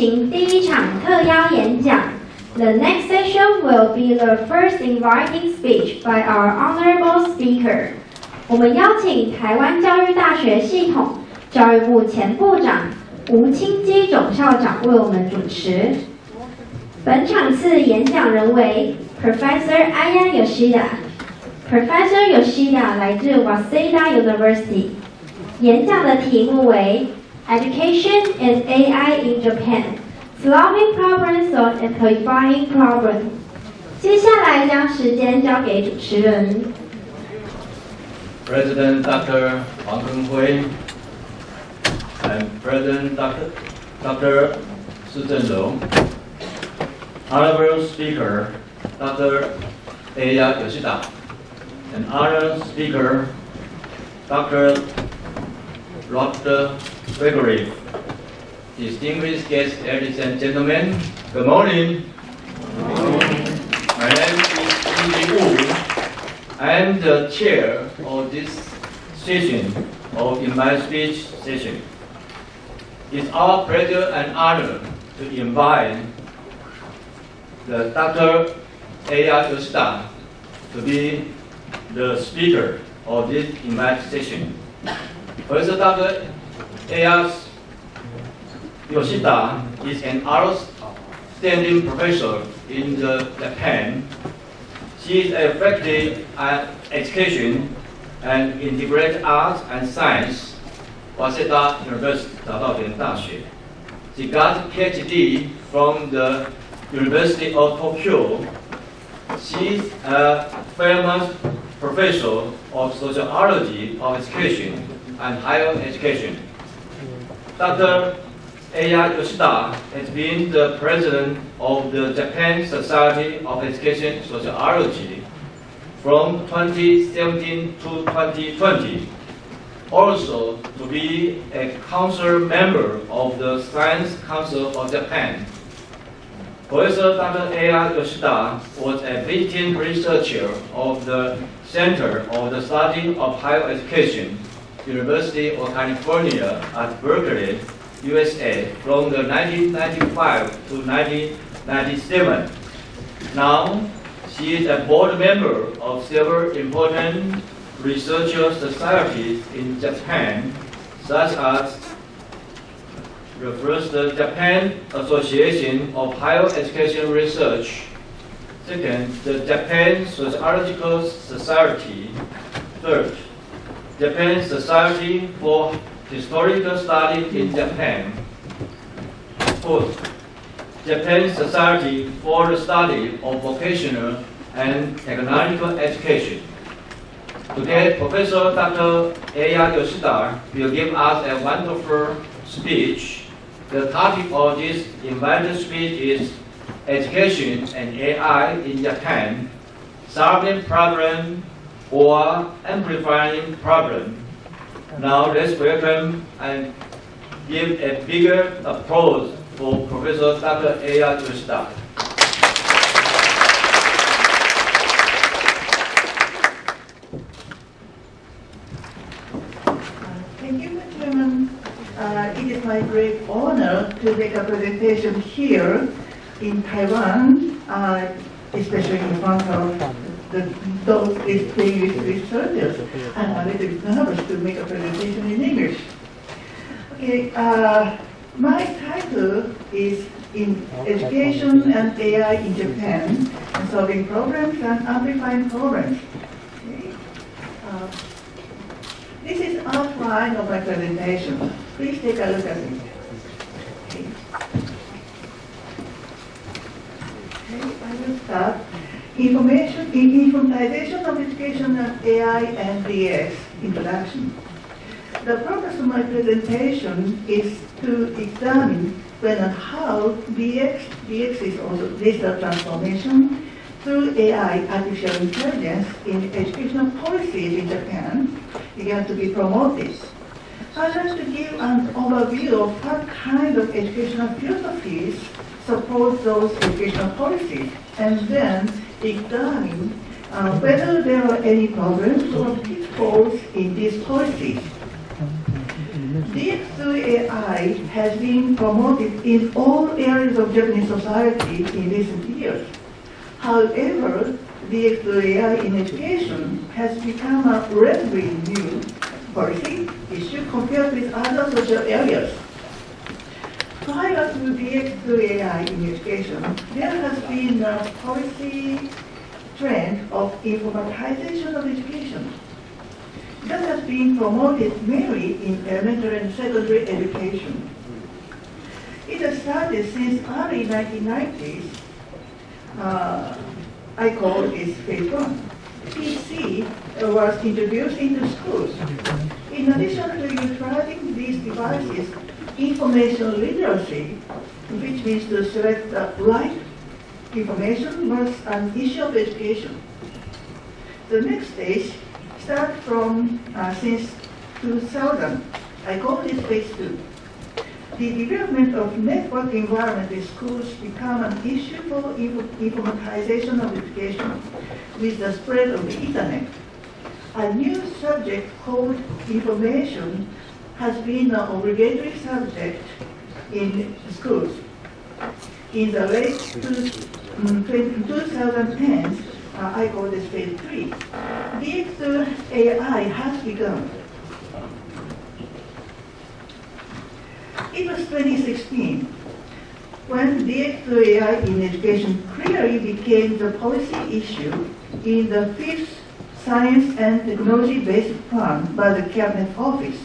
行第一场特邀演讲。The next session will be the first inviting speech by our honorable speaker. 我们邀请台湾教育大学系统教育部前部长吴清基总校长为我们主持。本场次演讲人为 Professor Aya Yoshida。Professor Yoshida 来自 Waseda University。演讲的题目为 Education and AI in Japan, Solving Problems or Amplifying Problems。接下來將時間交給主持人。President Dr. 黃昆輝 and President Dr. 施正榮 Honorable Speaker Dr. Aya Yoshida and Honorable Speaker Dr. Robert Gregory, distinguished guests, ladies and gentlemen, good morning. My name is Yi Wu. I am the chair of this session, in my speech session. It's our pleasure and honor to invite the Dr. Aya Yoshida to be the speaker of this invited session. Professor Dr. Aya Yoshida is an outstanding professor in Japan. She is a faculty at Education and Integrated Arts and Science, Waseda University, 早稻田大学. She got a PhD from the University of Tokyo. She is a famous professor of sociology of education and higher education. Dr. Aya Yoshida has been the president of the Japan Society of Education Sociology from 2017 to 2020. Also to be a council member of the Science Council of Japan. Professor Dr. Aya Yoshida was a visiting researcher of the Center of the Study of Higher Education, University of California at Berkeley, USA, from the 1995 to 1997. Now, she is a board member of several important research societies in Japan, such as the first, the Japan Association of Higher Education Research. Second, the Japan Sociological Society. Third, Japan Society for Historical Studies in Japan. Fourth, Japan Society for the Study of Vocational and Technological Education. Today, Professor Dr. Aya Yoshida will give us a wonderful speech. The topic of this invited speech is Education and AI in Japan, Solving Problem or Amplifying Problem. Now let's welcome and give a bigger applause for Professor Dr. Aya Yoshida. Thank you, Chairman. It is my great honor to make a presentation here in Taiwan, especially in front of those distinguished researchers. I'm a little bit nervous to make a presentation in English. Okay, my title is in Education and AI in Japan, and Solving Problems and Amplifying Problems. Okay. This is outline of my presentation. Please take a look at it. Okay. Okay, I will start. Informatization of education and AI and DX introduction. The purpose of my presentation is to examine when and how DX is also digital transformation through AI, artificial intelligence, in educational policies in Japan began to be promoted. I'd like to give an overview of what kind of educational philosophies support those educational policies, and then examine whether there are any problems or pitfalls in these policies. DX through AI has been promoted in all areas of Japanese society in recent years. However, DX through AI in education has become a relatively new policy issue compared with other social areas. Prior to DX through AI in education, there has been a policy trend of informatization of education that has been promoted mainly in elementary and secondary education. It has started since early 1990s. I call this phase one. PC was introduced into schools. In addition to utilizing these devices, information literacy, which means to select the right information, was an issue of education. The next stage starts from since 2000. I call this phase two. The development of network environment in schools become an issue for informatization of education with the spread of the internet. A new subject called information has been an obligatory subject in schools. In the late 2010s, I call this phase three. DX through AI has begun. It was 2016 when DX through AI in education clearly became the policy issue in the fifth Science and Technology-based plan by the Cabinet Office.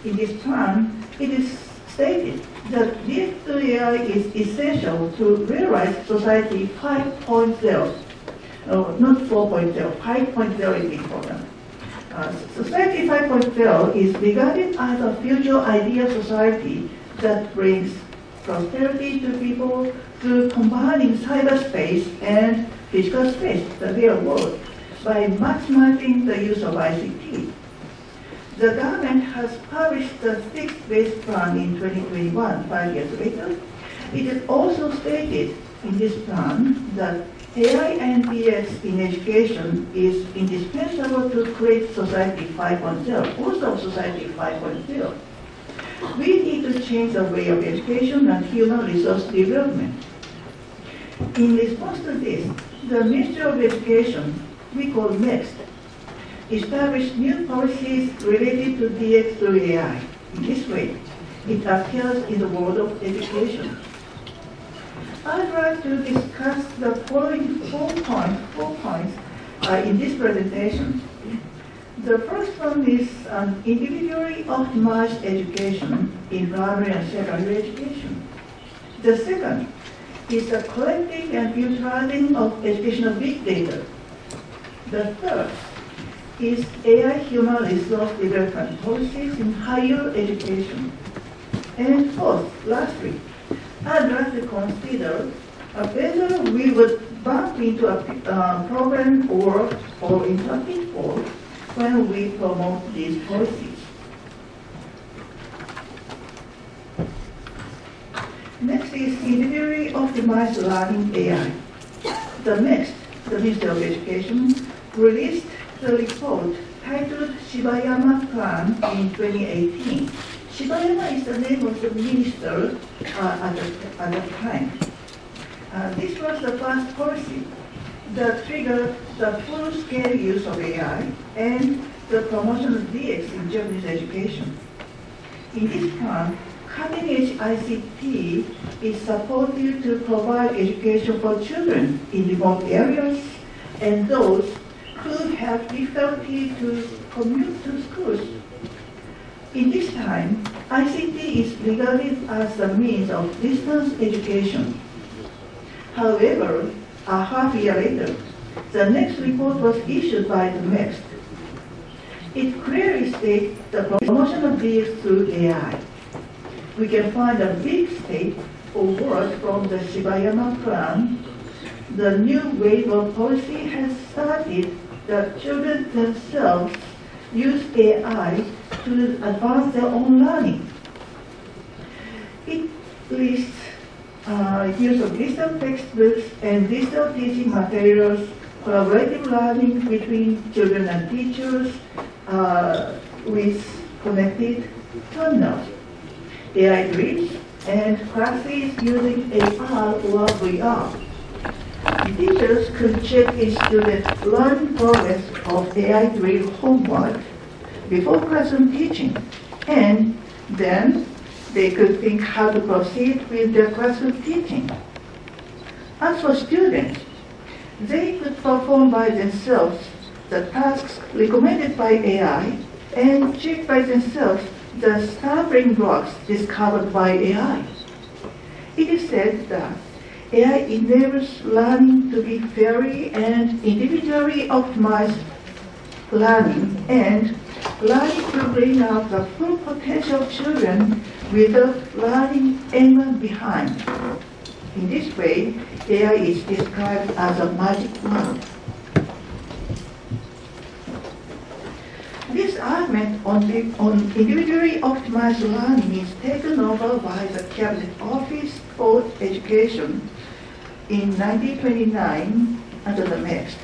In this plan, it is stated that DX through AI is essential to realize Society 5.0. Not 4.0, 5.0 is important. Society 5.0 is regarded as a future ideal society that brings prosperity to people through combining cyberspace and physical space, the real world, by maximizing the use of ICT. The government has published the sixth base plan in 2021, 5 years later. It is also stated in this plan that AI and DX in education is indispensable to create Society 5.0, also Society 5.0. We need to change the way of education and human resource development. In response to this, the Ministry of Education, we call MEXT, established new policies related to DX through AI. In this way, it appears in the world of education. I'd like to discuss the following four points in this presentation. The first one is an individually optimized education in primary and secondary education. The second is the collecting and utilizing of educational big data. The third is AI human resource development policies in higher education. And fourth, lastly, I'd like to consider whether we would bump into a problem or into a pitfall when we promote these policies. Next is individually optimized learning AI. The Ministry of Education, released the report titled Shibayama Plan in 2018. Shibayama is the name of the minister at the time. This was the first policy that triggered the full-scale use of AI and the promotion of DX in Japanese education. In this plan, cutting-edge ICT is supported to provide education for children in remote areas and those who have difficulty to commute to schools. In this time, ICT is regarded as a means of distance education. However, a half year later, the next report was issued by the MEXT. It clearly states the promotion of DX through AI. We can find a big state of words from the Shibayama plan. The new wave of policy has started that children themselves use AI to advance their own learning. It lists use of digital textbooks and digital teaching materials, collaborative learning between children and teachers with connected terminals, AI drills, and classes using AR or VR. The teachers could check each student's learning progress of AI drill homework before classroom teaching, and then they could think how to proceed with their classroom teaching. As for students, they could perform by themselves the tasks recommended by AI and check by themselves the stumbling blocks discovered by AI. It is said that AI enables learning to be fairly and individually optimized learning, and learning to bring out the full potential of children without learning anyone behind. In this way, AI is described as a magic wand. This argument on individually optimized learning is taken over by the Cabinet Office for Education in 1929 under the next.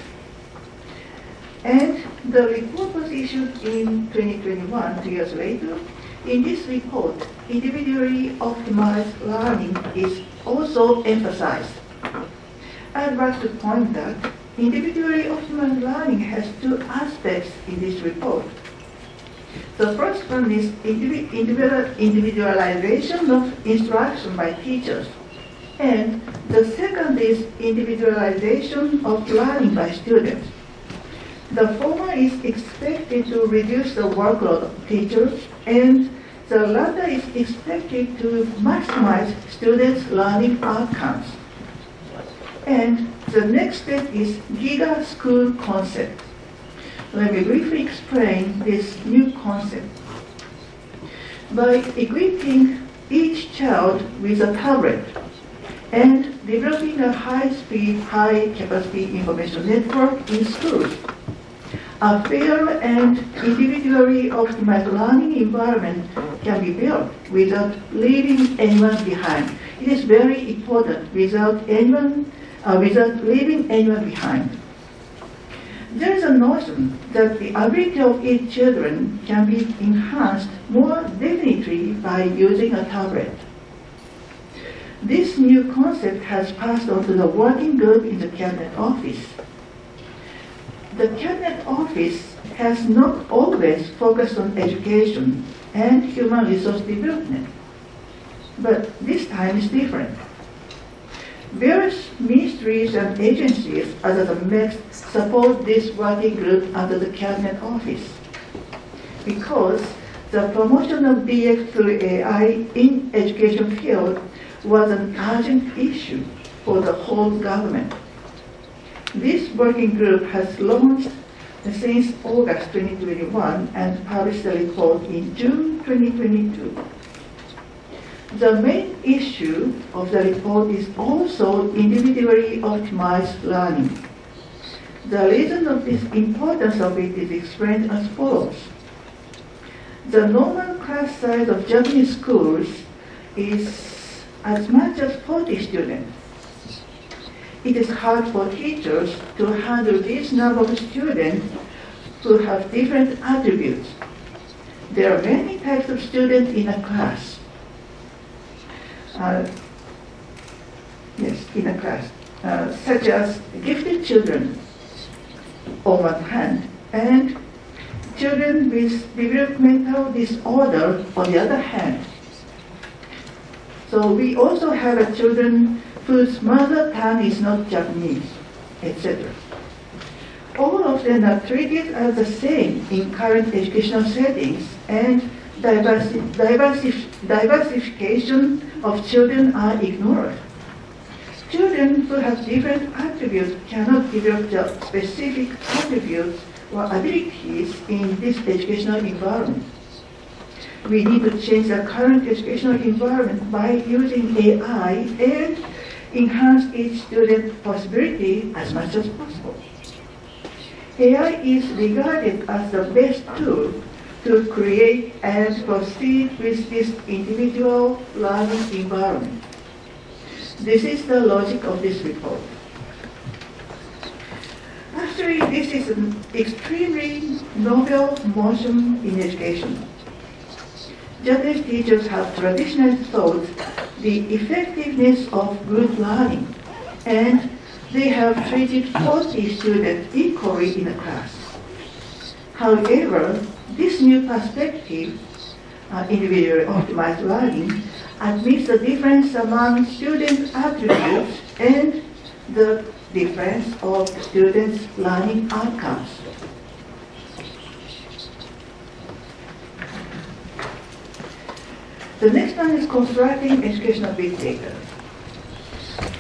And the report was issued in 2021, 2 years later. In this report, individually optimized learning is also emphasized. I'd like to point that individually optimized learning has two aspects in this report. The first one is individualization of instruction by teachers, and the second is individualization of learning by students. The former is expected to reduce the workload of teachers, and the latter is expected to maximize students' learning outcomes. And the next step is GIGA school concept. Let me briefly explain this new concept. By equipping each child with a tablet and developing a high-speed, high-capacity information network in schools, a fair and individually optimized learning environment can be built without leaving anyone behind. It is very important without leaving anyone behind. There is a notion that the ability of each children can be enhanced more definitely by using a tablet. This new concept has passed on to the working group in the Cabinet Office. The Cabinet Office has not always focused on education and human resource development, but this time is different. Various ministries and agencies other than MEX support this working group under the Cabinet Office because the promotion of DX through AI in education field was an urgent issue for the whole government. This working group has launched since August 2021 and published the report in June 2022. The main issue of the report is also individually optimized learning. The reason of this importance of it is explained as follows. The normal class size of Japanese schools is as much as 40 students. It is hard for teachers to handle this number of students who have different attributes. There are many types of students in a class. Such as gifted children on one hand, and children with developmental disorder on the other hand. So we also have children whose mother tongue is not Japanese, etc. All of them are treated as the same in current educational settings, and diversification of children are ignored. Children who have different attributes cannot develop the specific attributes or abilities in this educational environment. We need to change the current educational environment by using AI and enhance each student's possibility as much as possible. AI is regarded as the best tool to create and proceed with this individual learning environment. This is the logic of this report. Actually, this is an extremely novel motion in education. Japanese teachers have traditionally thought the effectiveness of group learning, and they have treated 40 students equally in a class. However, this new perspective, individually optimized learning, admits the difference among student attributes and the difference of students' learning outcomes. The next one is constructing educational big data.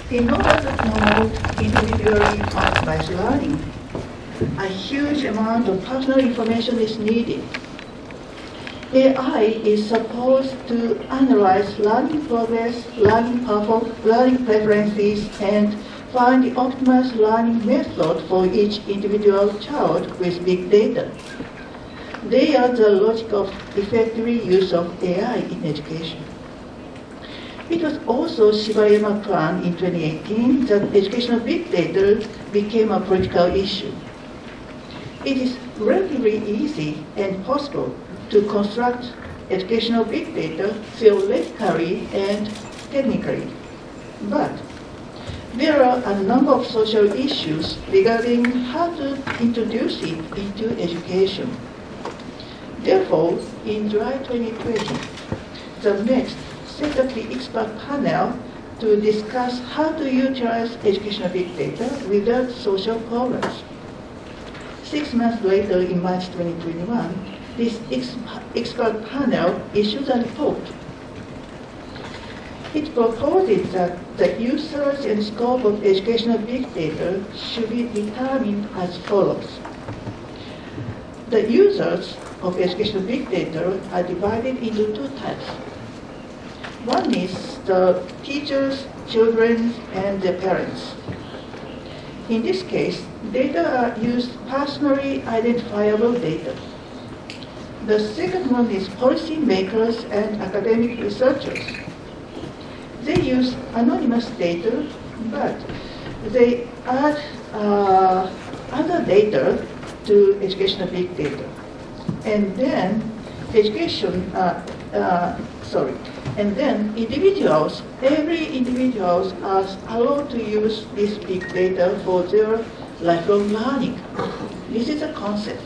In order to promote individually optimized learning, a huge amount of personal information is needed. AI is supposed to analyze learning progress, learning preferences, and find the optimized learning method for each individual child with big data. They are the logic of effective use of AI in education. It was also Shibayama's plan in 2018 that educational big data became a political issue. It is relatively easy and possible to construct educational big data theoretically and technically. But there are a number of social issues regarding how to introduce it into education. Therefore, in July 2020, the next set up the expert panel to discuss how to utilize educational big data without social problems. 6 months later, in March 2021, this expert panel issued a report. It proposes that the usage and scope of educational big data should be determined as follows. The users of educational big data are divided into 2 types. One is the teachers, children, and their parents. In this case, data are used personally identifiable data. The second one is policy makers and academic researchers. They use anonymous data, but they add other data to educational big data. And then every individuals are allowed to use this big data for their lifelong learning. This is a concept.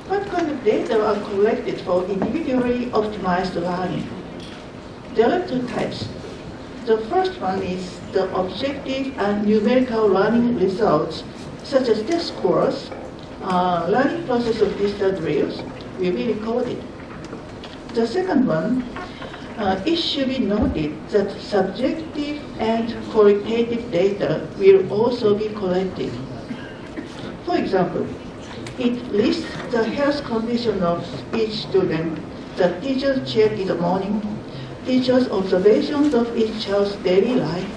What kind of data are collected for individually optimized learning? There are 2 types. The first one is the objective and numerical learning results, such as test scores, learning process of digital drills, will be recorded. The second one, it should be noted that subjective and qualitative data will also be collected. For example, it lists the health condition of each student, the teacher check in the morning, teacher's observations of each child's daily life,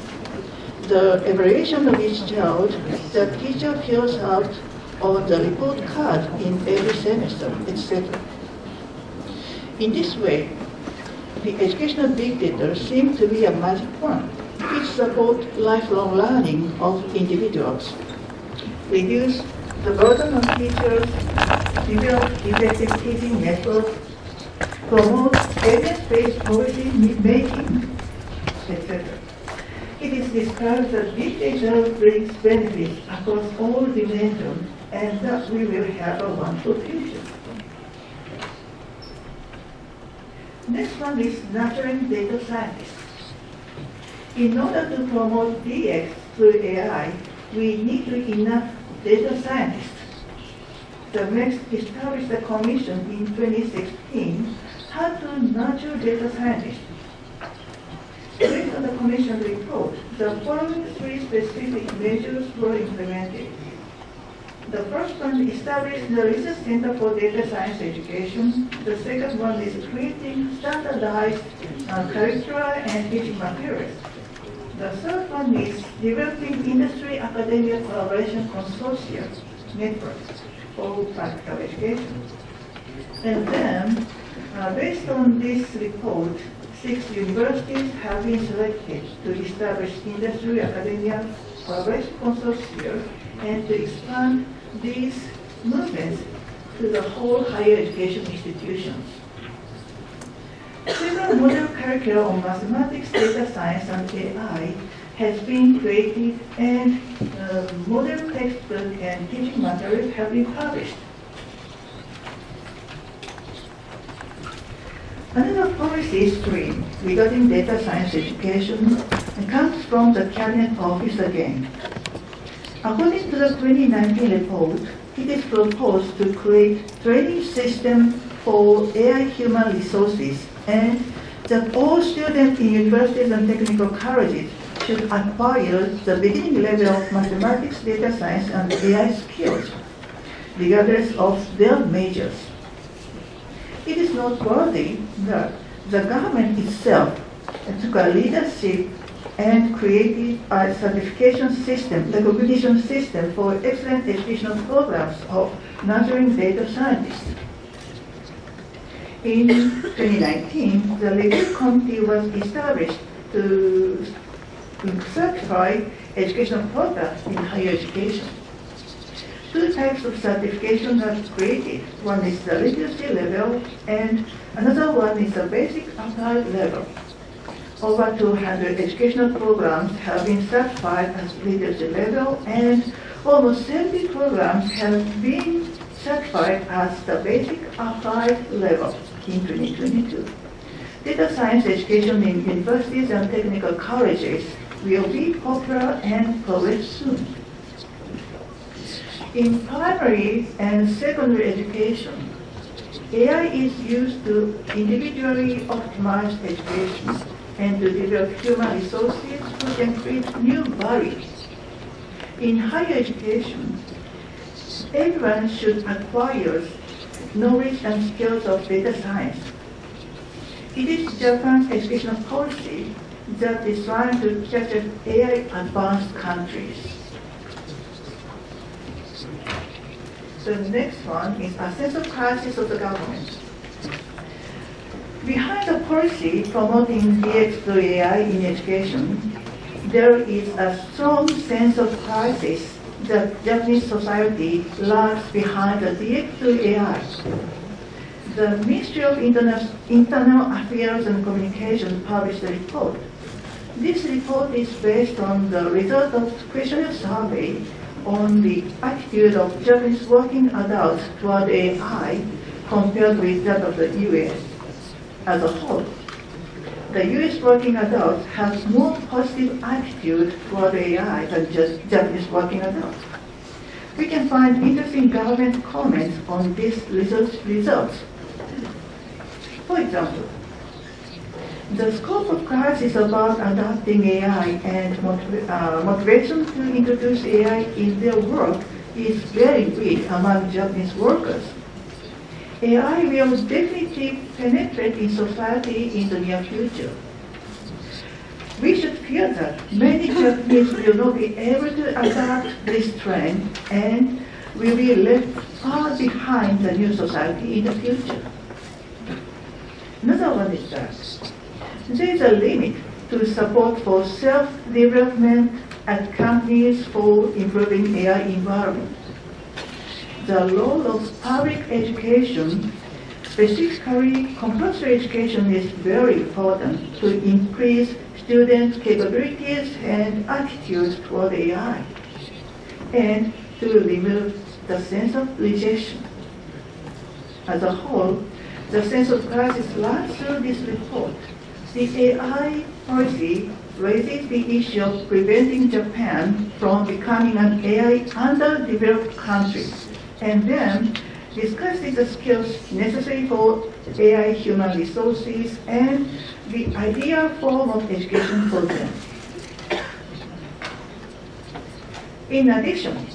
the evaluation of each child, the teacher fills out on the report card in every semester, etc. In this way, the educational big data seems to be a magic wand which supports lifelong learning of individuals, reduce the burden on teachers, develop effective teaching methods, promote evidence-based policy making, etc. It is described that big data brings benefits across all dimensions and that we will have a wonderful future. Next one is nurturing data scientists. In order to promote DX through AI, we need enough data scientists. The MEX established a commission in 2016 how to nurture data scientists. Based on the commission report, the following 3 specific measures were implemented. The first one established the Research Center for Data Science Education. The second one is creating standardized curricula and teaching materials. The third one is developing industry-academia collaboration consortia networks for practical education. And then, based on this report, 6 universities have been selected to establish industry-academia collaboration consortia and to expand these movements to the whole higher education institutions. Several model curricula on mathematics, data science, and AI has been created, and model textbook and teaching materials have been published. Another policy stream regarding data science education comes from the Cabinet Office again. According to the 2019 report, it is proposed to create training system for AI human resources, and that all students in universities and technical colleges should acquire the beginning level of mathematics, data science, and AI skills, regardless of their majors. It is noteworthy that the government itself took a leadership and created a certification system, recognition system for excellent educational programs of nurturing data scientists. In 2019, the review committee was established to certify educational products in higher education. Two types of certification are created. One is the literacy level, and another one is the basic applied level. Over 200 educational programs have been certified as literacy level, and almost 70 programs have been certified as the basic applied level in 2022. Data science education in universities and technical colleges will be popular and progress soon. In primary and secondary education, AI is used to individually optimize education and to develop human resources who can create new value. In higher education, everyone should acquire knowledge and skills of data science. It is Japan's educational policy that is trying to capture AI advanced countries. The next one is a sense of crisis of the government. Behind the policy promoting DX through AI in education, there is a strong sense of crisis that Japanese society lags behind the DX through AI. The Ministry of Internal Affairs and Communication published a report. This report is based on the result of questionnaire survey on the attitude of Japanese working adults toward AI compared with that of the US as a whole. The US working adults have more positive attitude toward AI than just Japanese working adults. We can find interesting government comments on these results. For example, the scope of crisis about adopting AI and motivation to introduce AI in their work is very weak among Japanese workers. AI will definitely penetrate in society in the near future. We should fear that many Japanese will not be able to adapt this trend and will be left far behind the new society in the future. Another one is that there is a limit to support for self-development at companies for improving AI environment. The role of public education, specifically compulsory education, is very important to increase students' capabilities and attitudes toward AI, and to remove the sense of rejection. As a whole, the sense of crisis runs through this report. The AI policy raises the issue of preventing Japan from becoming an AI underdeveloped country, and then discusses the skills necessary for AI human resources and the ideal form of education for them. In addition,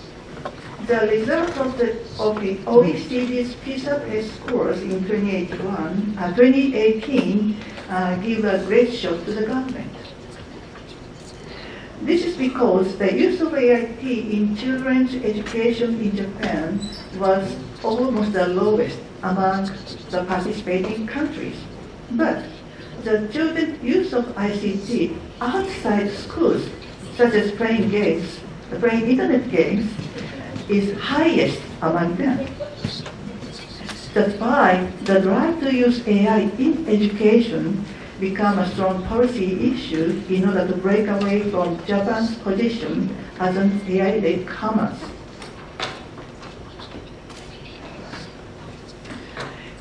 the result of the OECD's PISA test scores in 2018 give a great shock to the government. This is because the use of AIT in children's education in Japan was almost the lowest among the participating countries. But the children's use of ICT outside schools, such as playing internet games, is highest among them. That's why the drive to use AI in education become a strong policy issue in order to break away from Japan's position as an AI-led commerce.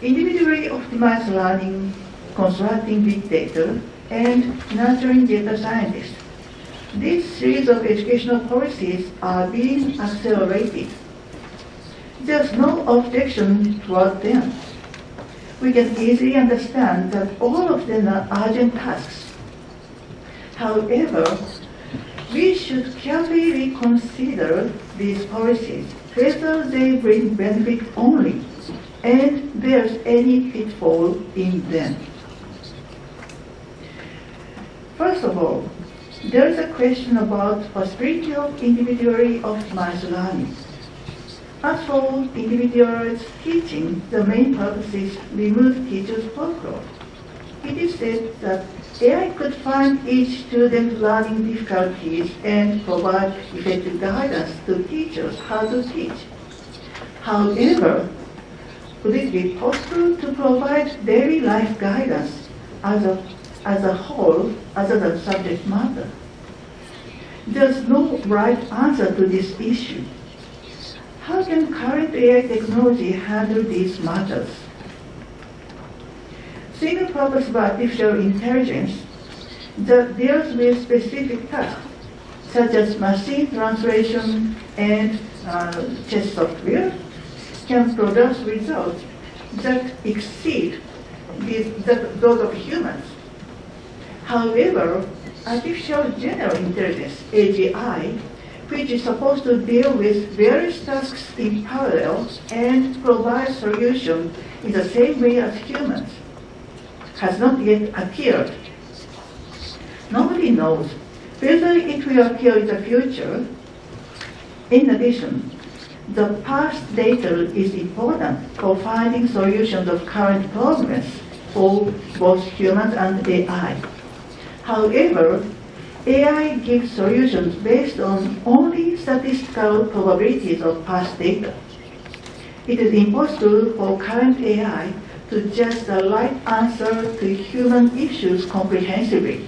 Individually optimized learning, constructing big data, and nurturing data scientists. This series of educational policies are being accelerated. There's no objection toward them. We can easily understand that all of them are urgent tasks. However, we should carefully consider these policies, whether they bring benefit only, and there's any pitfall in them. First of all, there is a question about the possibility of individually optimized learning. As for individualized teaching, the main purpose is remove teachers' workload. It is said that AI could find each student's learning difficulties and provide effective guidance to teachers how to teach. However, would it be possible to provide daily life guidance as a whole, other than subject matter? There's no right answer to this issue. How can current AI technology handle these matters? Single-purpose artificial intelligence that deals with specific tasks, such as machine translation and test software, can produce results that exceed those of humans. However, artificial general intelligence, AGI, which is supposed to deal with various tasks in parallel and provide solutions in the same way as humans, has not yet appeared. Nobody knows whether it will appear in the future. In addition, the past data is important for finding solutions of current problems for both humans and AI. However, AI gives solutions based on only statistical probabilities of past data. It is impossible for current AI to judge the right answer to human issues comprehensively.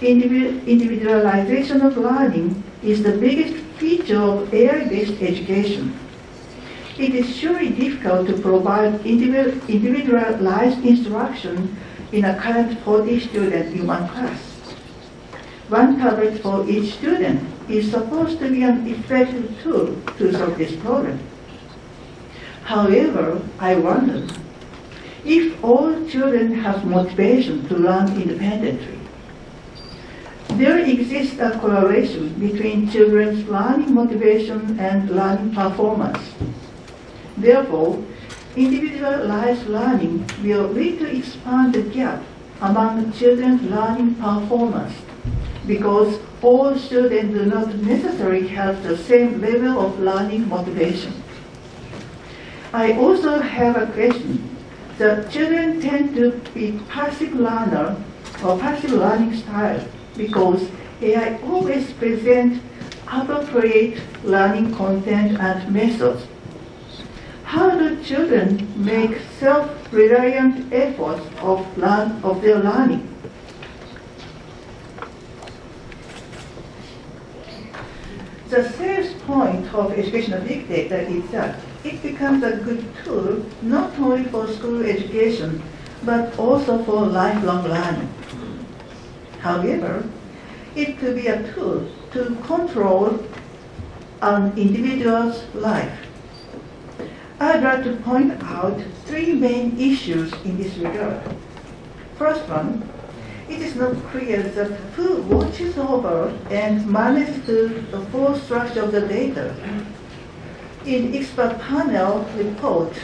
Individualization of learning is the biggest feature of AI-based education. It is surely difficult to provide individualized instruction in a current 40 students in one class. One tablet for each student is supposed to be an effective tool to solve this problem. However, I wonder if all children have motivation to learn independently. There exists a correlation between children's learning motivation and learning performance. Therefore, individualized learning will lead to expand the gap among children's learning performance, because all students do not necessarily have the same level of learning motivation. I also have a question. The children tend to be passive learner or passive learning style because AI always presents appropriate learning content and methods. How do children make self-reliant efforts of their learning? The serious point of educational big data is that it becomes a good tool not only for school education, but also for lifelong learning. However, it could be a tool to control an individual's life. I'd like to point out three main issues in this regard. First one, it is not clear that who watches over and manages the full structure of the data. In expert panel report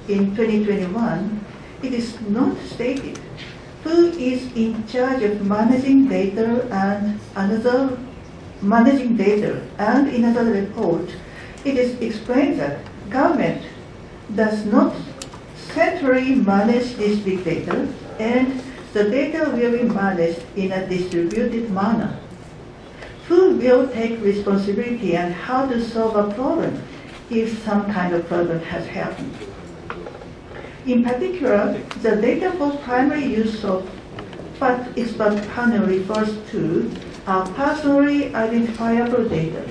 in 2021, it is not stated who is in charge of managing data, and in another report, it is explained that government does not centrally manage this big data, and the data will be managed in a distributed manner. Who will take responsibility and how to solve a problem if some kind of problem has happened. In particular, the data for primary use of what expert panel refers to are personally identifiable data.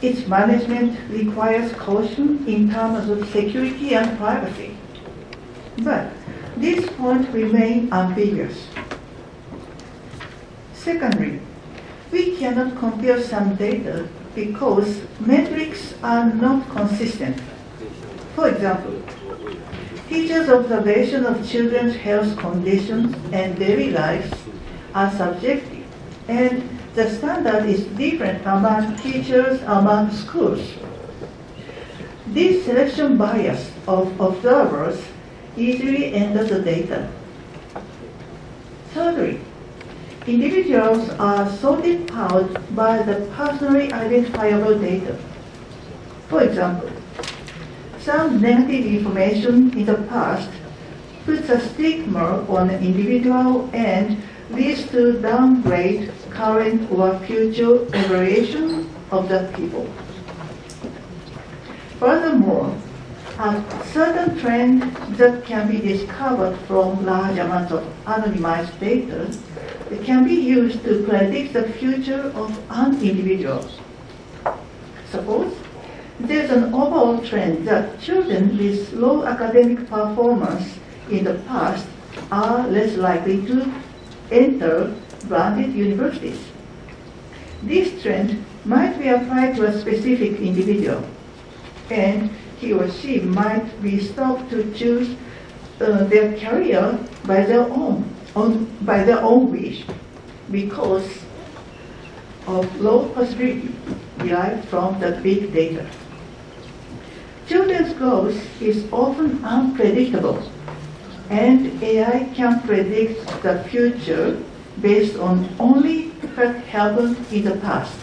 Its management requires caution in terms of security and privacy. But these points remain ambiguous. Secondly, we cannot compare some data because metrics are not consistent. For example, teachers' observation of children's health conditions and daily lives are subjective, and the standard is different among teachers among schools. This selection bias of observers easily enters the data. Thirdly, individuals are sorted out by the personally identifiable data. For example, some negative information in the past puts a stigma on an individual and leads to downgrade current or future evaluation of the people. Furthermore, a certain trend that can be discovered from large amounts of anonymized data can be used to predict the future of an individual. Suppose there's an overall trend that children with low academic performance in the past are less likely to enter branded universities. This trend might be applied to a specific individual, and he or she might be stopped to choose their career by their own wish because of low possibility derived from the big data. Children's growth is often unpredictable, and AI can predict the future based on only what happened in the past.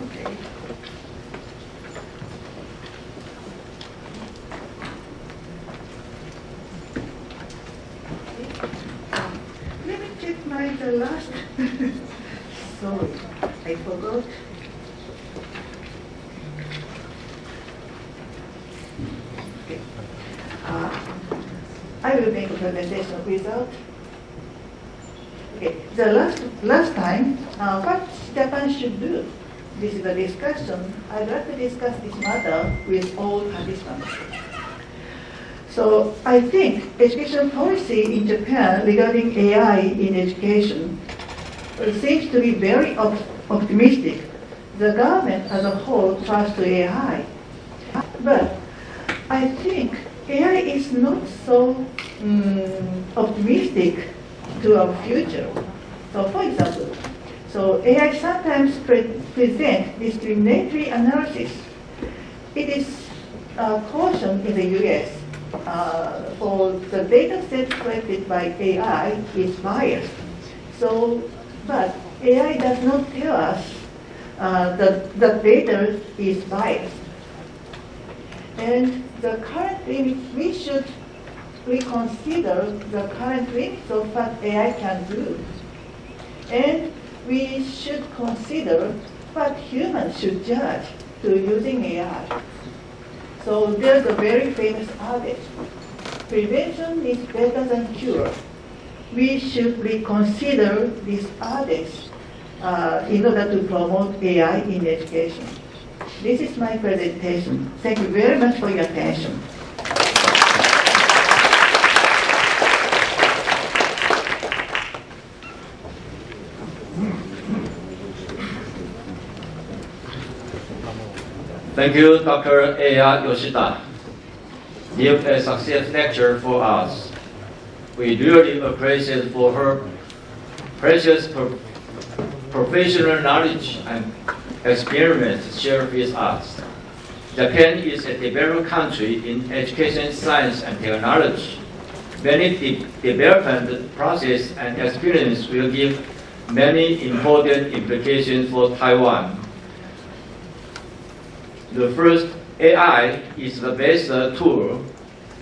Okay. Let me check the last. Sorry, I forgot. I will make a presentation without. Okay, the last time, what Japan should do? This is a discussion. I'd like to discuss this matter with all participants. So I think education policy in Japan regarding AI in education seems to be very optimistic. The government as a whole trusts to AI. But I think AI is not so optimistic to our future. So for example, AI sometimes present discriminatory analysis. It is cautioned in the US for the data set collected by AI is biased. But AI does not tell us that the data is biased. And the current limit, we should reconsider the current limits of what AI can do. And we should consider what humans should judge to using AI. So there's a very famous adage, prevention is better than cure. We should reconsider this adage in order to promote AI in education. This is my presentation. Thank you very much for your attention. Thank you, Dr. Aya Yoshida. Give a success lecture for us. We really appreciate for her precious professional knowledge and experience shared with us. Japan is a developed country in education, science, and technology. Many development process and experience will give many important implications for Taiwan. The first, AI is the best tool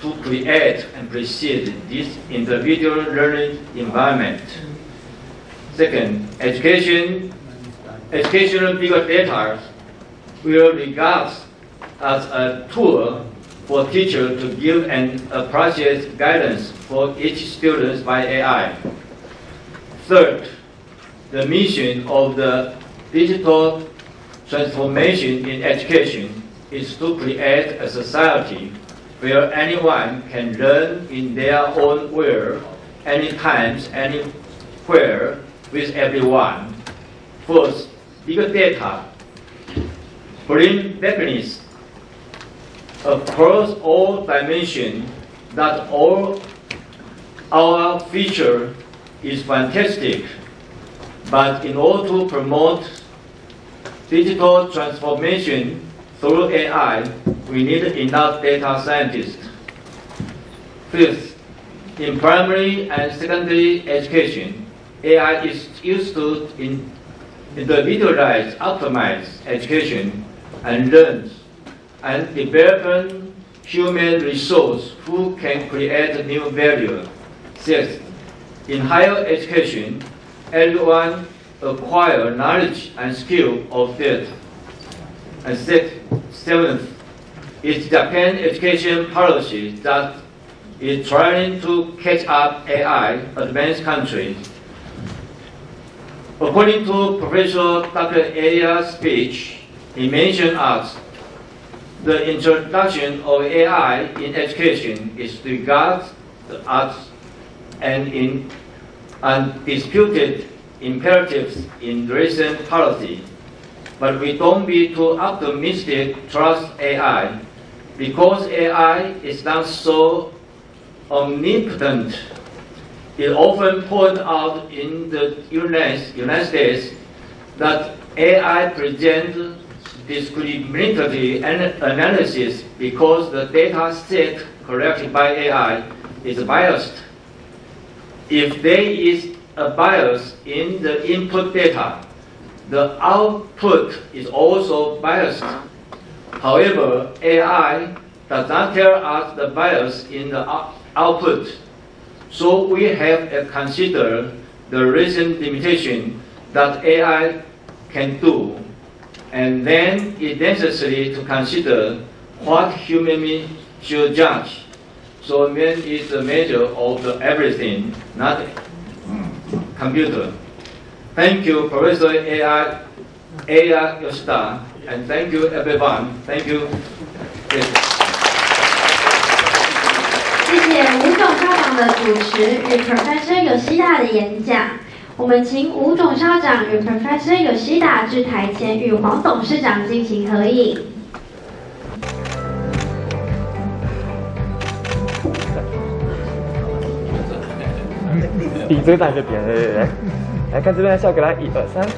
to create and precede this individual learning environment. Second, education educational big data will regard as a tool for teachers to give an appropriate guidance for each student by AI. Third, the mission of the digital transformation in education is to create a society where anyone can learn in their own way, anytime, anywhere, with everyone. First, big data bring happiness across all dimensions. That all our future is fantastic, but in order to promote digital transformation through AI, we need enough data scientists. Fifth, in primary and secondary education, AI is used to individualize, optimize education and learn and develop human resource who can create new value. Sixth, in higher education, everyone acquire knowledge and skill of that. And seventh, is Japan education policy that is trying to catch up AI advanced countries. According to Professor Dr. Aya's speech, he mentioned us the introduction of AI in education is regarded as an undisputed imperative in recent policy. But we don't be too optimistic trust AI, because AI is not so omnipotent. It often pointed out in the United States that AI presents discriminatory analysis because the data set collected by AI is biased. If there is a bias in the input data, the output is also biased. However, AI does not tell us the bias in the output, so we have to consider the recent limitation that AI can do, and then it's necessary to consider what human should judge. So man is the measure of everything, not computer. Thank you, Professor Aya Yoshida, and thank you, everyone. Thank you. 谢谢吴总校长的主持与 Professor Yoshida 的演讲。我们请吴总校长与 Professor Yoshida 至台前与黄董事长进行合影。比这个站这边，对，来看这边的笑，给他1、2、3。